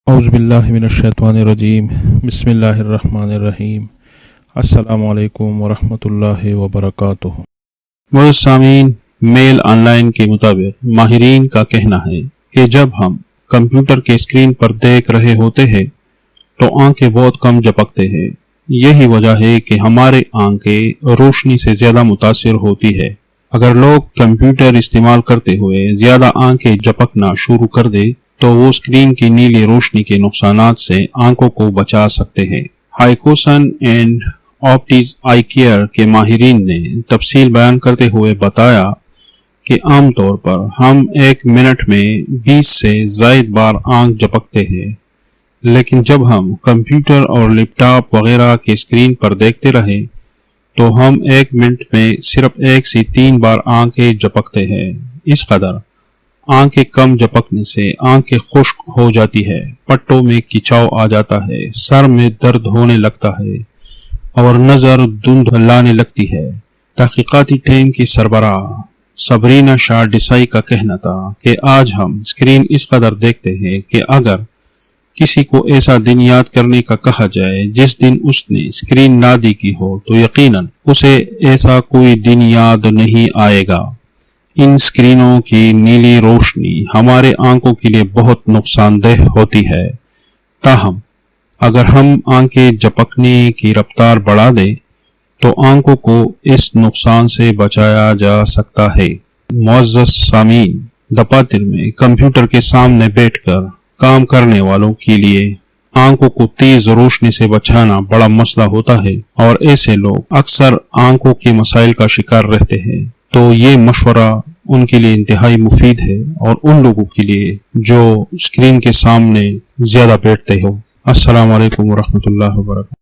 اعوذ باللہ من الشیطان الرجیم بسم اللہ الرحمن الرحیم السلام علیکم ورحمۃ اللہ وبرکاتہ۔ معزز سامعین، میل آن لائن کے مطابق ماہرین کا کہنا ہے کہ جب ہم کمپیوٹر کے اسکرین پر دیکھ رہے ہوتے ہیں تو آنکھیں بہت کم جھپکتے ہیں۔ یہی وجہ ہے کہ ہمارے آنکھیں روشنی سے زیادہ متاثر ہوتی ہے۔ اگر لوگ کمپیوٹر استعمال کرتے ہوئے زیادہ آنکھیں جھپکنا شروع کر دے تو وہ اسکرین کی نیلی روشنی کے نقصانات سے آنکھوں کو بچا سکتے ہیں۔ ہائیکوسن اینڈ آپٹیز آئی کیئر کے ماہرین نے تفصیل بیان کرتے ہوئے بتایا کہ عام طور پر ہم ایک منٹ میں 20 سے زائد بار آنکھ جھپکتے ہیں، لیکن جب ہم کمپیوٹر اور لیپ ٹاپ وغیرہ کے اسکرین پر دیکھتے رہیں تو ہم ایک منٹ میں صرف 1 سے 3 بار آنکھیں جھپکتے ہیں۔ اس قدر آنکھیں کم جھپکنے سے آنکھیں خشک ہو جاتی ہے، پٹوں میں کھچاؤ آ جاتا ہے، سر میں درد ہونے لگتا ہے اور نظر دھند لانے لگتی ہے۔ تحقیقاتی ٹیم کی سربراہ سبرینا شاہ ڈیسائی کا کہنا تھا کہ آج ہم اسکرین اس قدر دیکھتے ہیں کہ اگر کسی کو ایسا دن یاد کرنے کا کہا جائے جس دن اس نے اسکرین نہ دیکھی ہو تو یقیناً اسے ایسا کوئی دن یاد نہیں آئے گا۔ ان اسکرینوں کی نیلی روشنی ہمارے آنکھوں کے لیے بہت نقصان دہ ہوتی ہے، تاہم اگر ہم آنکھیں جھپکنے کی رفتار بڑھا دیں تو آنکھوں کو اس نقصان سے بچایا جا سکتا ہے۔ معزز سامعین، دفاتر میں کمپیوٹر کے سامنے بیٹھ کر کام کرنے والوں کے لیے آنکھوں کو تیز روشنی سے بچانا بڑا مسئلہ ہوتا ہے اور ایسے لوگ اکثر آنکھوں کے مسائل کا شکار رہتے ہیں، تو یہ مشورہ ان کے لیے انتہائی مفید ہے اور ان لوگوں کے لیے جو اسکرین کے سامنے زیادہ بیٹھتے ہو۔ السلام علیکم ورحمۃ اللہ وبرکاتہ۔